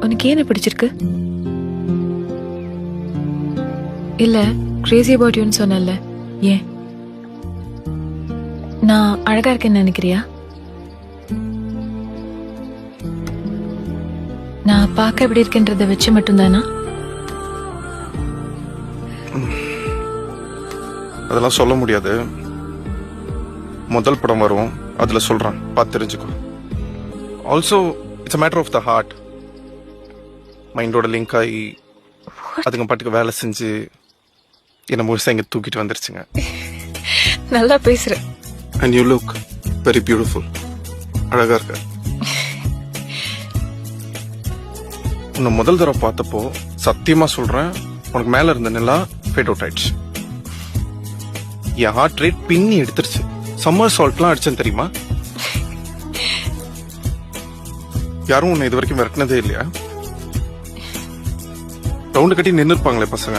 உனக்கு ஏன் பிடிச்சிருக்கு? இல்ல கிரேசி அபவுட் யூன்னு சொன்னல, ஏன்? நான் அழகா இருக்கேன்னு நினைக்கிறியா? நான் பார்க்க எப்படி இருக்கேன்றத வச்சு மட்டும்தானா? அதெல்லாம் சொல்ல முடியாது. முதல் படம் வரும், அதுல சொல்றேன், பார்த்து தெரிஞ்சுக்கோ. Also it's a matter of the heart. மைண்டோட லிங்க் ஆகி அதுங்க பாட்டுக்கு வேலை செஞ்சு என்ன முழுசா இங்க தூக்கிட்டு வந்துருச்சுங்க. நல்லா பேசுற. And you look very beautiful. அழகா இருக்க. உன்னை முதல் தடவை பார்த்தப்போ சத்தியமா சொல்றேன், உனக்கு மேல இருந்த நிலா ஃபேட் அவுட் ஆயிடுச்சு. என் ஹார்ட் ரேட் பின்னி எடுத்துருச்சு. சம்மர் சால்ட்லாம் அடிச்சேன் தெரியுமா? யாரும் உன்னை இது வரைக்கும் விரட்டினதே இல்லையா? ரவுண்டு கட்டி நின்று இருப்பாங்களே பசங்க,